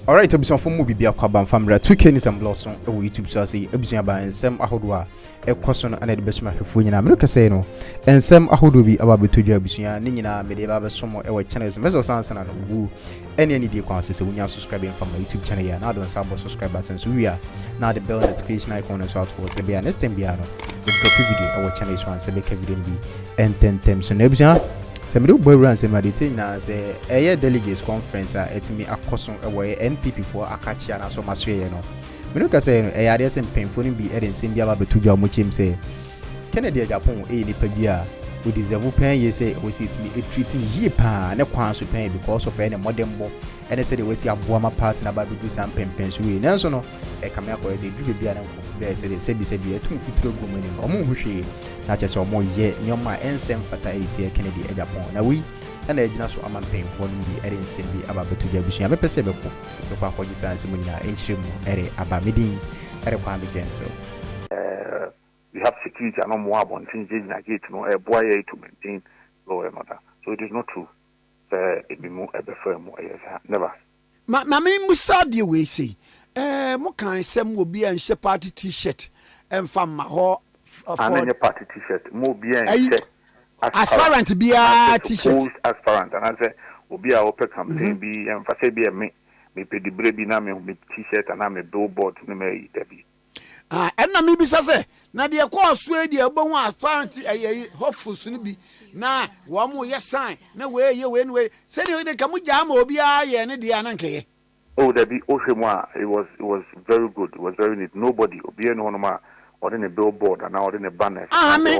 All right, ebusuan fo mu bibia kwa ban famra 2K ni some loss on YouTube so say ebusuan ba ensem ahodo a ekoso no na de besuma hwefo nyina me ka say no ensem ahodo bi aba betodwa ebusuan ni nyina me de ba besomo e channels meso sansa na no wu any dey kwa say wunya subscribe from my YouTube channel ya na don sabo subscribe button so we are now the bell notification icon so out for say bia next time bia no we drop video e channel so an say be ka video bi enten so na ebusuan Some do boy run some editing na say a delegates conference at me akoson away NPP for Akachia na so maswe no. Me no ka say no e ade sem painful bi e den sem bia ba betuja mo chim say Kennedy Agyapong e nipa bia we deserve pen ye say we see it me treating ye pa na kwan so pen because of any modern bo and say we see aboa ma party na ba do some pen so we nanso no e kam yakọ say du bia na nkofu bia say bi etum futuro gomani omo hwehwe na che say omo ye nyoma ensem fatality Kennedy Agyapong na we na ejina so ama pen for no bi ere nsem bi aba betuja busu me pese beko kwa kwaji sanse mu nyina enchire mu ere aba medin ere kwa be gentle. We have security and no more about changing the gate, no a boy to maintain law and order. So it is not true. It be more a firm, never. Mammy Musadi, we see. What kind of some will be and party t-shirt and from my hall and a party t-shirt, more be aspirant to be a t-shirt. Aspirant, and I say, will be our open campaign, be and for say, be a me pay the baby name with t-shirt and I'm a billboard to me, Debbie. And na maybe say na de kwa so de abo ho apparent hopeful so bi na wo mo ye sign na we say de ka mu ja ma obi a ye ne de ananke. Oh, there be Oshemwa. It was very good. It was very neat. Nobody obi no ma or in a billboard and now in a banner.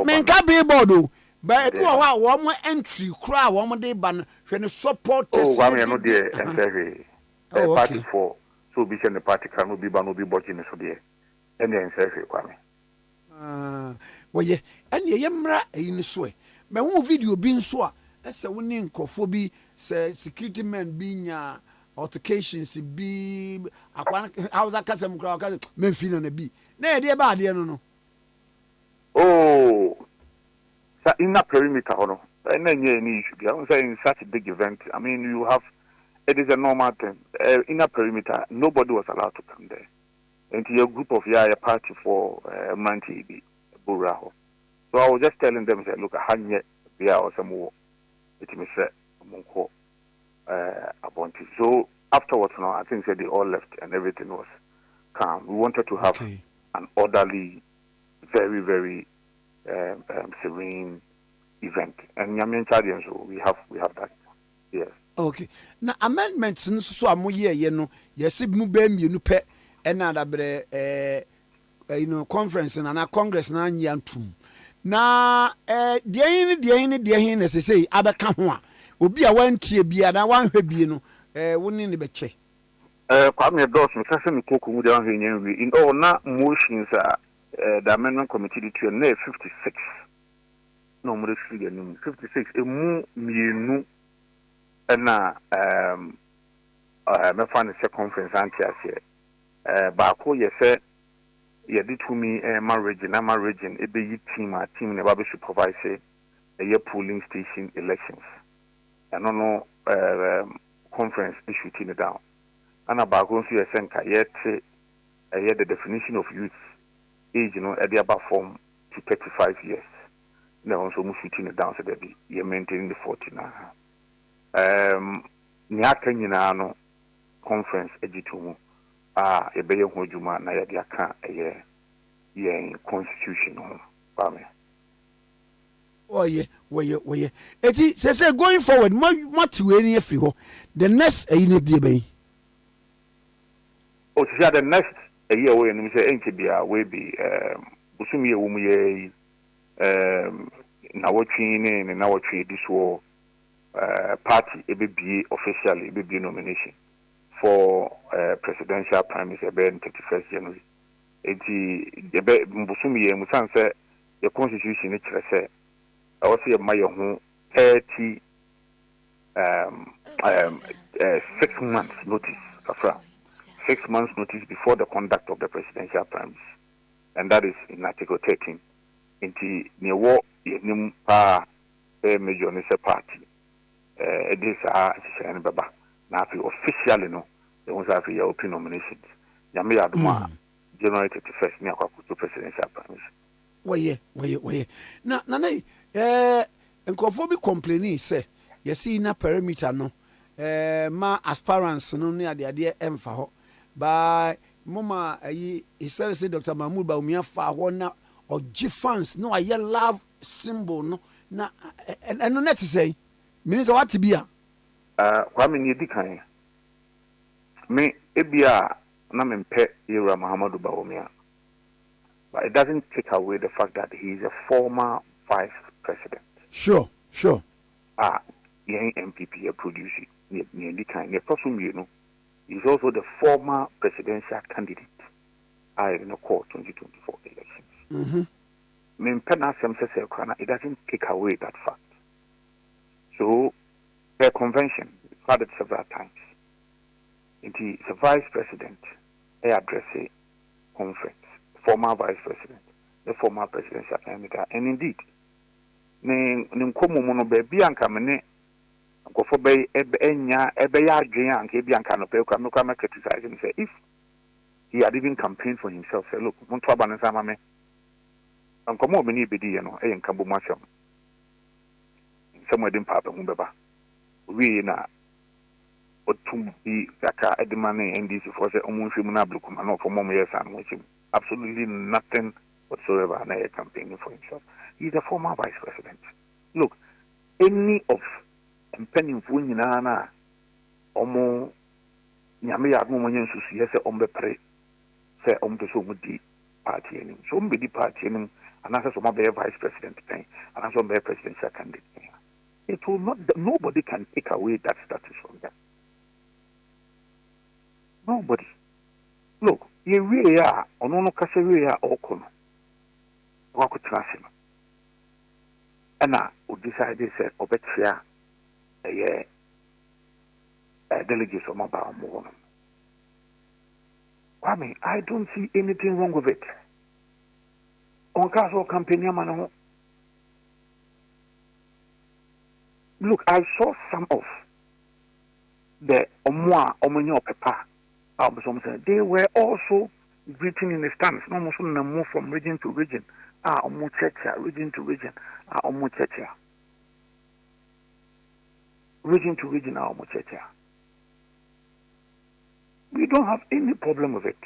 Men ka billboard o. But wo mo entry kra wo mo de ban hwe ne supporters. Oh, we no there and say party for so be the party can no be ban no be watching so there. And then say kwame well yeah and ye mra yin so e me ho video bi nso a ese woni nkofo bi say security men bi nya altercations bi akwan hausa kasem kra kasem men fi na bi na ye de ba de no oh sa in a perimeter no and then any issue bi I'm saying such a big event. I mean you have it is a normal thing in a perimeter nobody was allowed to come there. Into a group of a party for Manti Buraho. So I was just telling them, say, look, I had yet be out some more. It may say, Monko, about it. So afterwards, now I think that they all left and everything was calm. We wanted to have an orderly, very, very serene event. And Yamian Chadian, so we have that. Yes. Okay. Now amendments so amoye ye no yes mu be mi nu pe ena dabre conference na congress na nyantum na de hin na sesei abeka ho a obi a wantie bia na wanhwe bie no woni ne beche kwame dos me kase me koku mu de anhwenyan wi in all na motions the amendment committee to na 56 no mo de figure ni 56 emu mienu na me fan se conference anti-ase baako ye say ye di to me marriage e be yi team ne ba be supervise ye polling station elections and no conference issue tin down and baako so ye senka ye te ye the definition of youth age e dey about form to 35 years na also mu shooting it down so that be ye maintaining the 40 na ni aka nyina no conference ejitu mu ebe ye ho djuma na ye de aka ye constitution ho ba me oye eti say going forward what we any free ho the next any dey ben o ti the next year we no say enke bia we be busumi ye wo mu ye na watching ne na watching this war party EBB officially EBB nomination for presidential primaries on 31st January. Eti mbusumi ye musanse the constitution ni kire se also ye maye ho 30 6 months notice after 6 months notice before the conduct of the presidential primaries, and that is in Article 13. Inti ne wo ye nim pa major ni se party this shine baba na officially no The ones have your open nominations. Yami Aduma, January 31st, near Kwakutu presidential primaries. Why? Na nkurɔfoɔ bi complaining say yɛsi na perimeter no ma aspirants no ne adeadeɛ ɛmfa hɔ by moma ayi isɛre sɛ Dr. Mahmoud Bawumia fa hɔ na ɔgye fans no ayɛ love symbol no na ɛno na te sɛ mene sɛ wate bi a Kwame ne di kan me ebia na mempɛ Yewura Muhammadu Bawumia, but it doesn't take away the fact that he is a former vice president. Sure. Young NPP produce the kind of person is also the former presidential candidate in the court 2024 elections. It doesn't take away that fact. So, the convention, we've had it several times. The vice president, address a conference, former vice president, the former presidential candidate, and indeed, Nkomo baby and Kamene, Gofo Bay, Ebenya, Ebeya, and Kabianka, no Pekama criticize him, say, if he had even campaigned for himself, say, look, Montraban and Samame, and Komo Beni Bediano, and Kambu Masham, somewhere in Papa Mumbeba. We na or to be Zaka Edmane and this for the Omunshimuna Blukumano for Mom years and which absolutely nothing whatsoever and a campaigning for himself. He's a former vice president. Look, any of impending Funinana Omo Yamia Moman yes, Ombe say Ombe party and so be party and as some vice president and as some presidential candidate. It will not, nobody can take away that status from them. Nobody. Look, you really are, on no Casaria or Kono. Walk with Trasim. And now, we decided, said, Obetia, a delegates of Mobile Moron. I mean, I don't see anything wrong with it. On Castle Campania Mano. Look, I saw some of the Omonyo Pepa. They were also greeting in the stands. No more from region to region. Omo Checha, region to region. Omo Checha. Region to region, Omo Checha. We don't have any problem with it.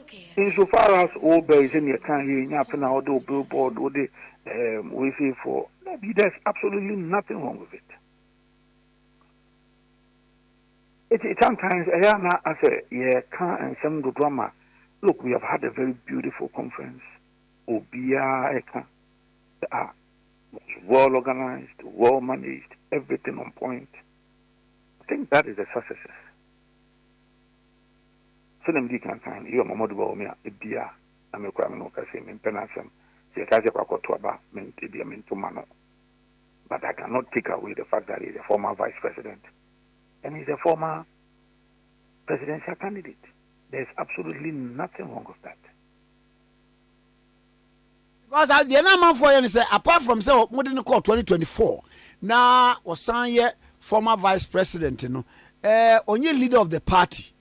Okay. Insofar as all base in your can here, Yapana, or do billboard, or the we say for maybe there's absolutely nothing wrong with it. It sometimes I say, yeah, can and some good drama. Look, we have had a very beautiful conference. Obia was well organized, well managed, everything on point. I think that is a success. So them can find you Mamadou Bawumia, Ibia, I'm a criminal Cassim in Penasam. But I cannot take away the fact that he's a former vice president and he's a former presidential candidate. There's absolutely nothing wrong with that. Because the number for you say apart from say modern call 2024, now was signed former vice president, only leader of the party.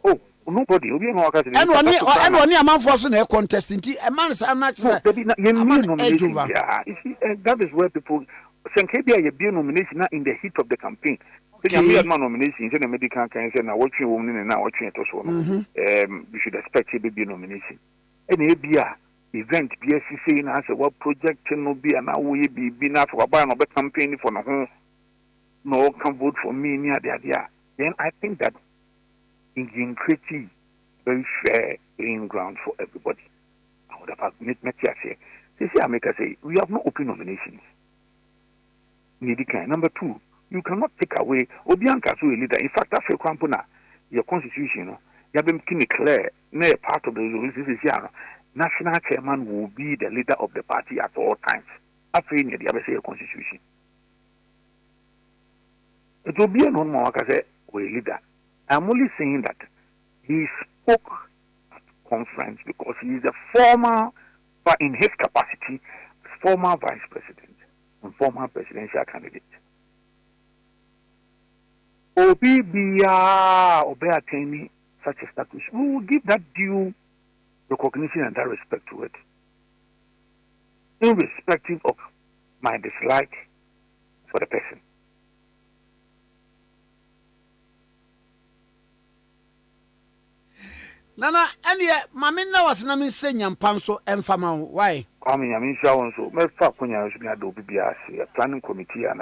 Oh. Nobody. And one amount for a contest in a man is not. That is where people Sankabia you be nomination in the heat of the campaign. Okay. Nomination in the medical cancer and watching women and now watching it also. We should expect a be nomination. And ABA event BSC as what project no be and now we be not for a ban of a campaign for no can vote for me near the idea. Then I think that in creating very fair playing ground for everybody. I would have met you say, I make us say, we have no open nominations. Number two, you cannot take away Obianka as a leader. In fact, after Krampuna, your constitution, you have been clear, part of the resolution, national chairman will be the leader of the party at all times. After you have your constitution. It will be a normal, like I say, leader. I'm only saying that he spoke at conference because he is a former, but in his capacity, former vice president and former presidential candidate. Obibia obey attaining such a status, we will give that due recognition and that respect to it, irrespective of my dislike for the person. Nana, and yet, Mamina was not saying Pamso and Fama. Why? I mean, so my fuck when I was do BBS, a planning committee, and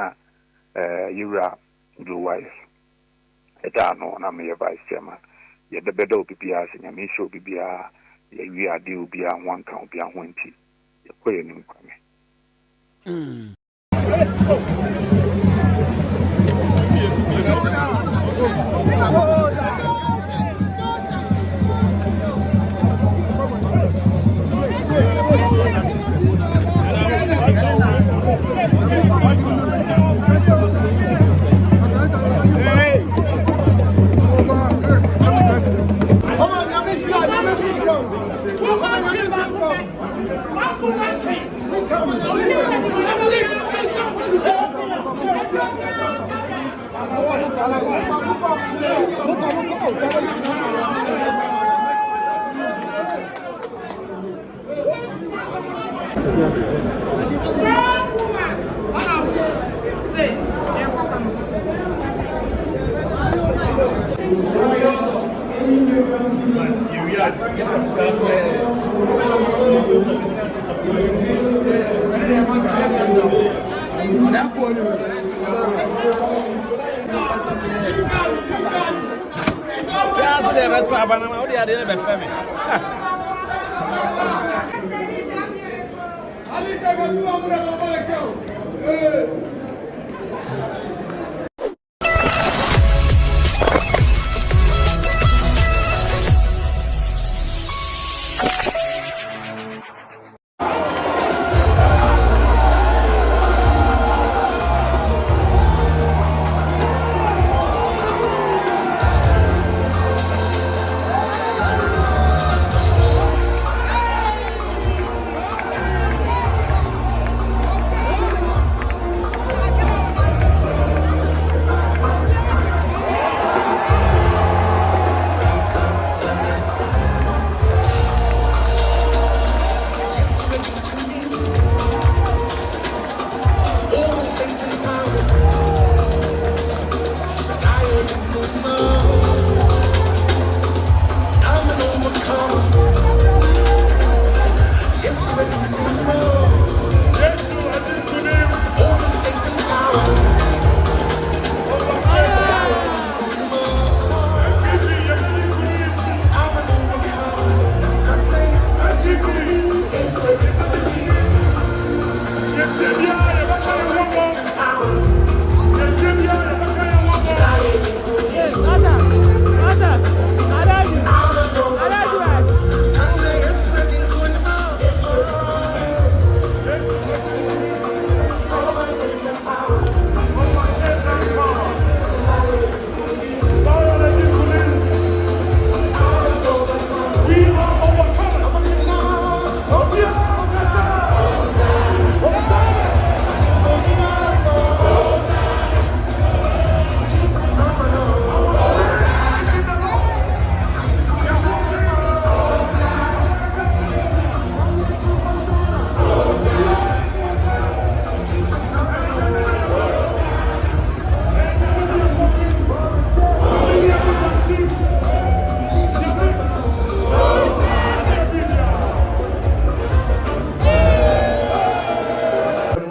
Yura Blue Wife. I don't know, I'm a vice chairman. Yet the better BBS and I may show BBR, we are due beyond 1 count beyond 20. You're quitting him.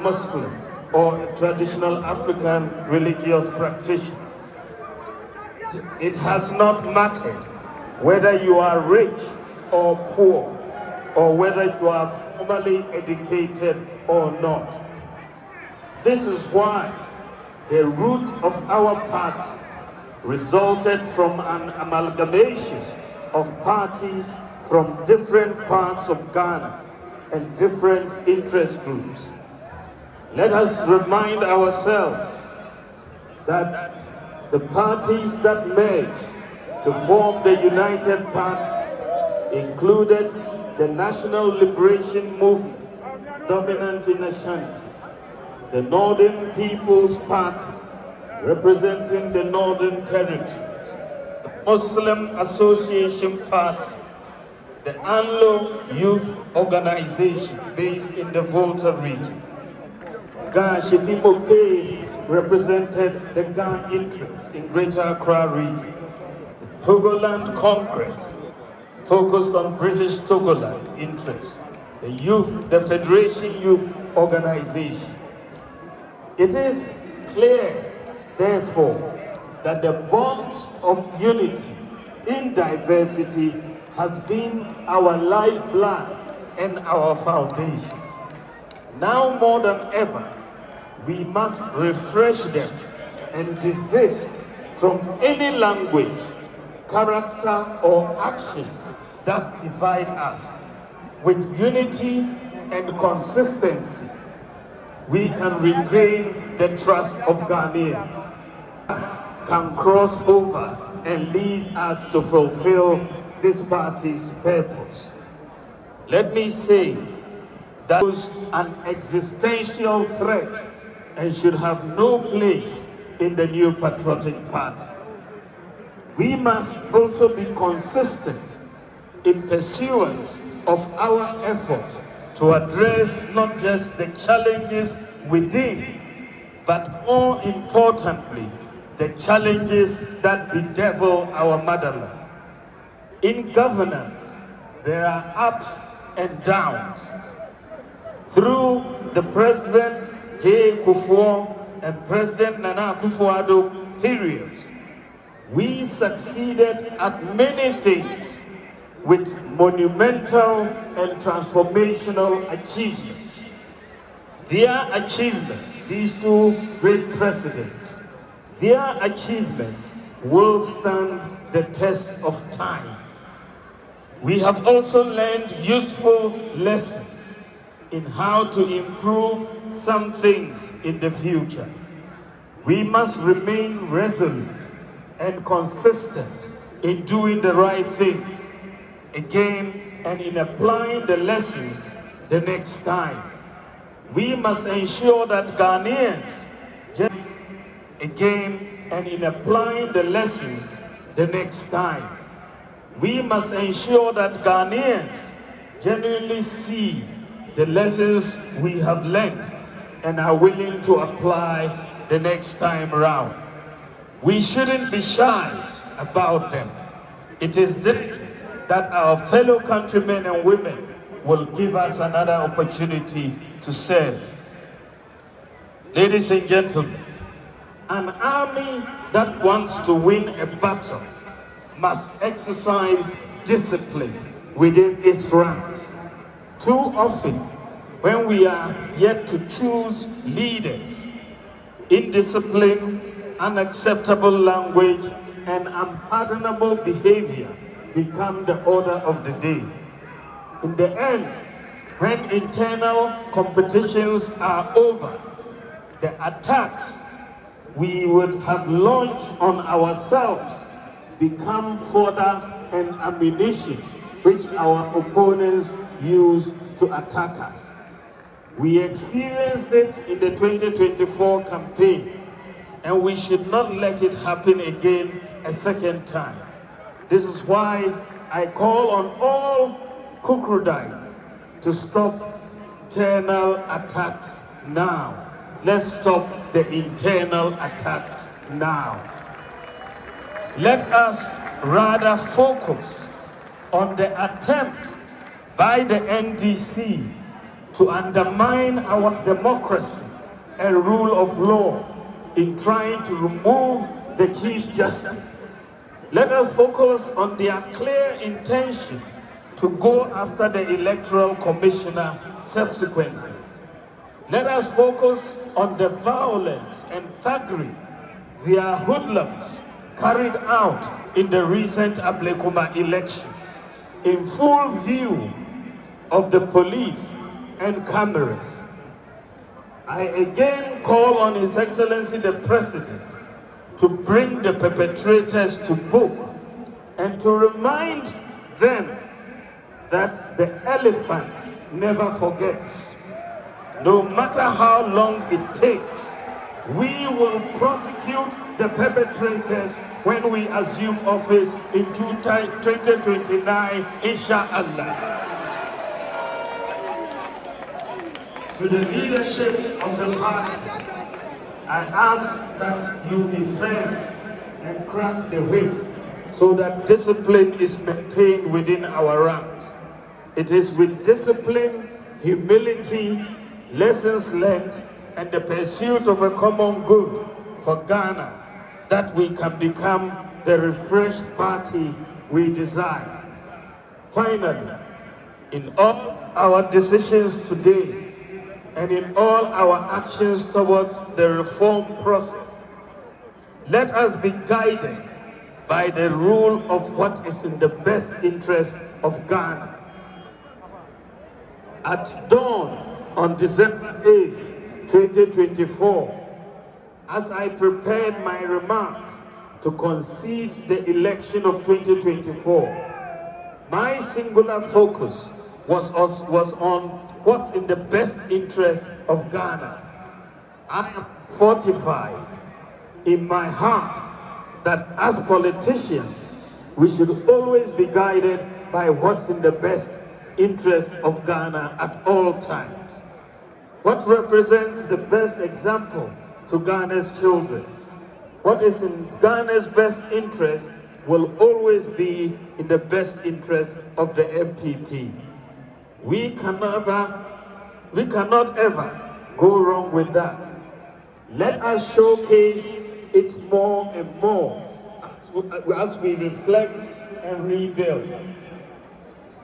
Muslim or a traditional African religious practitioner. It has not mattered whether you are rich or poor, or whether you are formally educated or not. This is why the root of our party resulted from an amalgamation of parties from different parts of Ghana and different interest groups. Let us remind ourselves that the parties that merged to form the United Party included the National Liberation Movement, dominant in Ashanti, the Northern People's Party, representing the Northern Territories, the Muslim Association Party, the Anglo Youth Organization based in the Volta region. Gan Shifimo Bey represented the Gan interests in Greater Accra region. The Togoland Congress focused on British Togoland interests. The Federation Youth Organization. It is clear, therefore, that the bond of unity in diversity has been our lifeblood and our foundation. Now more than ever, we must refresh them and desist from any language, character, or actions that divide us. With unity and consistency, we can regain the trust of Ghanaians, can cross over and lead us to fulfill this party's purpose. Let me say that is an existential threat and should have no place in the new patriotic party. We must also be consistent in pursuance of our effort to address not just the challenges within, but more importantly, the challenges that bedevil our motherland. In governance, there are ups and downs. Through the President J. Kufuor and President Nana Akufo-Addo periods, we succeeded at many things with monumental and transformational achievements. Their achievements, these two great presidents, their achievements will stand the test of time. We have also learned useful lessons in how to improve some things in the future. We must remain resolute and consistent in doing the right things again and in applying the lessons the next time. We must ensure that Ghanaians again and in applying the lessons the next time. We must ensure that Ghanaians genuinely see the lessons we have learned and are willing to apply the next time around. We shouldn't be shy about them. It is this that our fellow countrymen and women will give us another opportunity to serve. Ladies and gentlemen, an army that wants to win a battle must exercise discipline within its ranks. Too often, when we are yet to choose leaders, indiscipline, unacceptable language, and unpardonable behavior become the order of the day. In the end, when internal competitions are over, the attacks we would have launched on ourselves become fodder and ammunition which our opponents use to attack us. We experienced it in the 2024 campaign, and we should not let it happen again a second time. This is why I call on all Kukrodites to stop internal attacks now. Let's stop the internal attacks now. Let us rather focus on the attempt by the NDC to undermine our democracy and rule of law in trying to remove the Chief Justice. Let us focus on their clear intention to go after the Electoral Commissioner subsequently. Let us focus on the violence and thuggery their hoodlums carried out in the recent Ablekuma election, in full view of the police and cameras. I again call on His Excellency the President to bring the perpetrators to book and to remind them that the elephant never forgets. No matter how long it takes We will prosecute the perpetrators when we assume office in 2029, inshallah. To the leadership of the party, I ask that you be fair and crack the whip so that discipline is maintained within our ranks. It is with discipline, humility, lessons learned, and the pursuit of a common good for Ghana that we can become the refreshed party we desire. Finally, in all our decisions today and in all our actions towards the reform process, let us be guided by the rule of what is in the best interest of Ghana. At dawn on December 8th, 2024, as I prepared my remarks to concede the election of 2024, my singular focus was on what's in the best interest of Ghana. I am fortified in my heart that as politicians, we should always be guided by what's in the best interest of Ghana at all times. What represents the best example to Ghana's children? What is in Ghana's best interest will always be in the best interest of the NPP. We cannot ever go wrong with that. Let us showcase it more and more as we reflect and rebuild.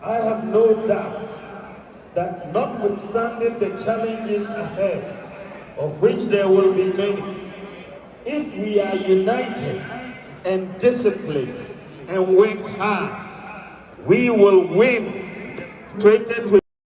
I have no doubt that notwithstanding the challenges ahead, of which there will be many, if we are united and disciplined and work hard, we will win 2020.